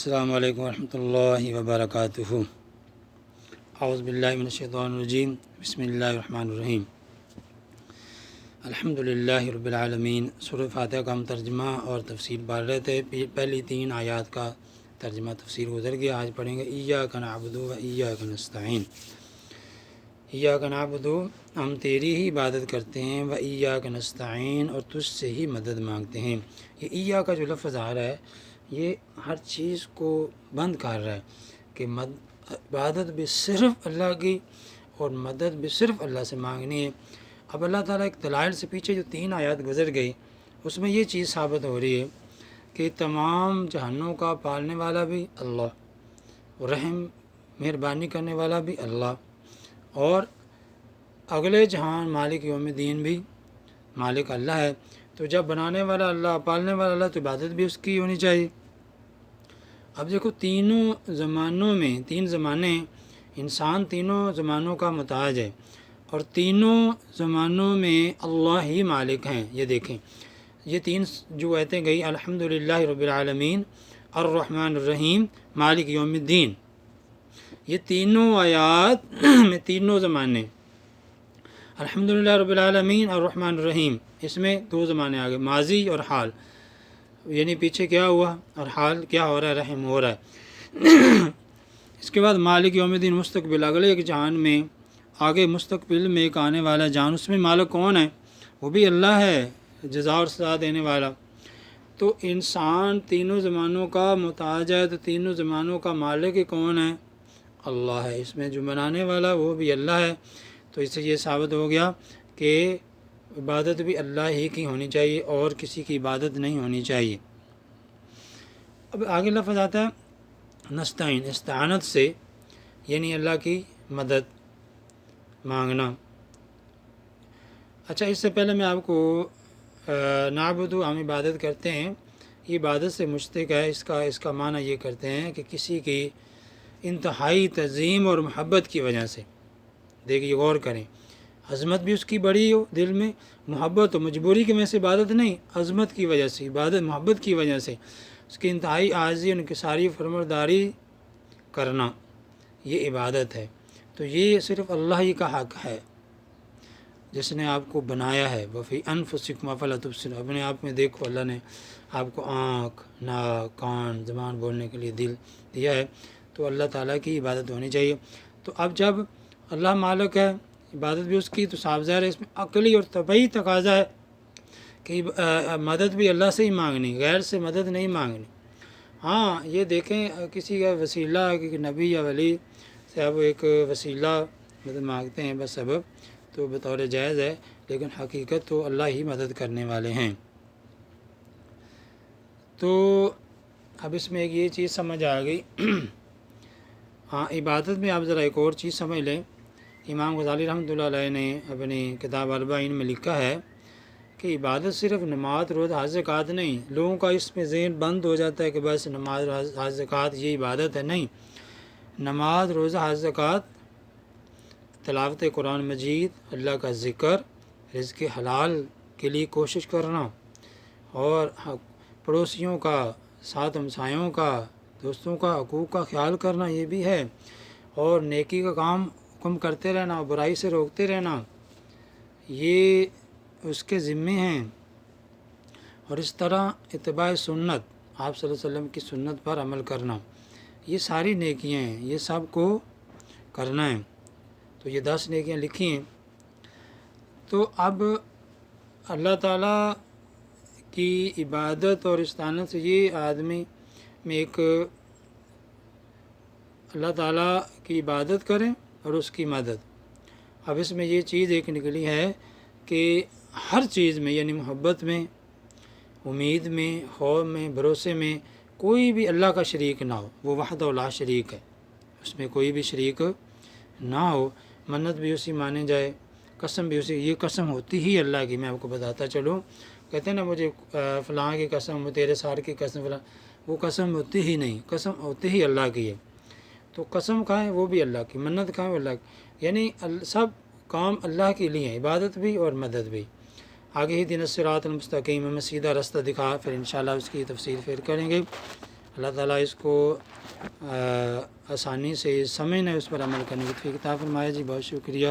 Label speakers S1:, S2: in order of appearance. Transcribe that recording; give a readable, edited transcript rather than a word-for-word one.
S1: السلام علیکم ورحمۃ اللہ وبرکاتہ۔ اعوذ باللہ من الشیطان الرجیم، بسم اللہ الرحمن الرحیم۔ الحمد للہ رب العالمین۔ سورہ فاتحہ کا ہم ترجمہ اور تفسیر پڑھ رہے تھے۔ پہلی 3 آیات کا ترجمہ تفسیر گزر گیا، آج پڑھیں گے ایاک نعبد و ایاک نستعین۔ ایاک نعبد، ہم تیری ہی عبادت کرتے ہیں، و ایاک نستعین، اور تجھ سے ہی مدد مانگتے ہیں۔ یہ ایا کا جو لفظ آ رہا ہے یہ ہر چیز کو بند کر رہا ہے کہ عبادت بھی صرف اللہ کی اور مدد بھی صرف اللہ سے مانگنی ہے۔ اب اللہ تعالیٰ ایک دلائل سے پیچھے جو 3 آیات گزر گئی اس میں یہ چیز ثابت ہو رہی ہے کہ تمام جہانوں کا پالنے والا بھی اللہ، رحم مہربانی کرنے والا بھی اللہ، اور اگلے جہان مالک یوم الدین بھی مالک اللہ ہے۔ تو جب بنانے والا اللہ، پالنے والا اللہ، تو عبادت بھی اس کی ہونی چاہیے۔ اب دیکھو تینوں زمانوں میں 3 زمانے ہیں، انسان تینوں زمانوں کا محتاج ہے، اور تینوں زمانوں میں اللہ ہی مالک ہیں۔ یہ دیکھیں، یہ 3 جو آیتیں گئی، الحمدللہ رب العالمین، الرحمن الرحیم، مالک یوم الدین، یہ تینوں آیات میں تینوں زمانے، الحمدللہ رب العالمین الرحمن الرحیم، اس میں 2 زمانے آ گئے، ماضی اور حال، یعنی پیچھے کیا ہوا اور حال کیا ہو رہا ہے، رحم ہو رہا ہے۔ اس کے بعد مالک یوم الدین، مستقبل، اگلے ایک جہان میں، آگے مستقبل میں ایک آنے والا جہان، اس میں مالک کون ہے؟ وہ بھی اللہ ہے، جزا اور سزا دینے والا۔ تو انسان تینوں زمانوں کا محتاج ہے، تو تینوں زمانوں کا مالک کون ہے؟ اللہ ہے۔ اس میں جو بنانے والا وہ بھی اللہ ہے۔ تو اس سے یہ ثابت ہو گیا کہ عبادت بھی اللہ ہی کی ہونی چاہیے اور کسی کی عبادت نہیں ہونی چاہیے۔ اب آگے لفظ آتا ہے نستعین، استعانت سے، یعنی اللہ کی مدد مانگنا۔ اچھا، اس سے پہلے میں آپ کو نعبد، ہم عبادت کرتے ہیں، یہ عبادت سے مشتق ہے، اس کا معنی یہ کرتے ہیں کہ کسی کی انتہائی تعظیم اور محبت کی وجہ سے، دیکھیے غور کریں، عظمت بھی اس کی بڑی ہو دل میں، محبت و مجبوری کی وجہ سے عبادت نہیں، عظمت کی وجہ سے عبادت، محبت کی وجہ سے اس کی انتہائی عاجزی، انکساری، فرمانبرداری کرنا، یہ عبادت ہے۔ تو یہ صرف اللہ ہی کا حق ہے، جس نے آپ کو بنایا ہے۔ وفی انفسکم افلا تبصرون، اپنے آپ میں دیکھو، اللہ نے آپ کو آنکھ، ناک، کان، زبان بولنے کے لیے دل دیا ہے، تو اللہ تعالیٰ کی عبادت ہونی چاہیے۔ تو اب جب اللہ مالک ہے، عبادت بھی اس کی، تو صاف ظاہر ہے اس میں عقلی اور طبعی تقاضا ہے کہ مدد بھی اللہ سے ہی مانگنی، غیر سے مدد نہیں مانگنی۔ ہاں، یہ دیکھیں کسی کا وسیلہ، کہ نبی یا ولی سے اب ایک وسیلہ مدد مانگتے ہیں بس سبب، تو بطور جائز ہے، لیکن حقیقت تو اللہ ہی مدد کرنے والے ہیں۔ تو اب اس میں ایک یہ چیز سمجھ آ گئی۔ ہاں، عبادت میں آپ ذرا ایک اور چیز سمجھ لیں۔ امام غزالی رحمۃ اللہ علیہ نے اپنی کتاب اربعین میں لکھا ہے کہ عبادت صرف نماز، روزہ، حج، زکوٰۃ نہیں۔ لوگوں کا اس میں ذہن بند ہو جاتا ہے کہ بس نماز، حج، زکوٰۃ یہ عبادت ہے، نہیں۔ نماز، روزہ، حج، زکوٰۃ، تلاوت قرآن مجید، اللہ کا ذکر، رزق حلال کے لیے کوشش کرنا، اور پڑوسیوں کا، ساتھ ہمسایوں کا، دوستوں کا حقوق کا خیال کرنا، یہ بھی ہے، اور نیکی کا کام حکم کرتے رہنا، برائی سے روکتے رہنا، یہ اس کے ذمے ہیں۔ اور اس طرح اتباع سنت، آپ صلی اللہ علیہ وسلم کی سنت پر عمل کرنا، یہ ساری نیکیاں ہیں، یہ سب کو کرنا ہے۔ تو یہ 10 نیکیاں لکھی ہیں۔ تو اب اللہ تعالیٰ کی عبادت اور استعانت سے یہ آدمی میں ایک اللہ تعالیٰ کی عبادت کریں اور اس کی مدد۔ اب اس میں یہ چیز ایک نکلی ہے کہ ہر چیز میں، یعنی محبت میں، امید میں، خوف میں، بھروسے میں، کوئی بھی اللہ کا شریک نہ ہو، وہ وحدہ لا شریک ہے، اس میں کوئی بھی شریک نہ ہو، منت بھی اسی مانے جائے، قسم بھی اسی، یہ قسم ہوتی ہی اللہ کی، میں آپ کو بتاتا چلوں، کہتے ہیں نا مجھے فلاں کی قسم، تیرے سار کی قسم، فلاں، وہ قسم ہوتی ہی نہیں، قسم ہوتی ہی اللہ کی ہے۔ تو قسم کھائیں وہ بھی اللہ کی، منت کھائیں وہ اللہ کی، یعنی سب کام اللہ کے لیے ہیں، عبادت بھی اور مدد بھی۔ آگے ہی دن الصراط المستقیم، ہمیں سیدھا رستہ دکھا، پھر انشاءاللہ اس کی تفصیل پھر کریں گے۔ اللہ تعالیٰ اس کو آسانی سے سمجھنے اس پر عمل کرنے کی توفیق عطا فرمائے جی. بہت شکریہ.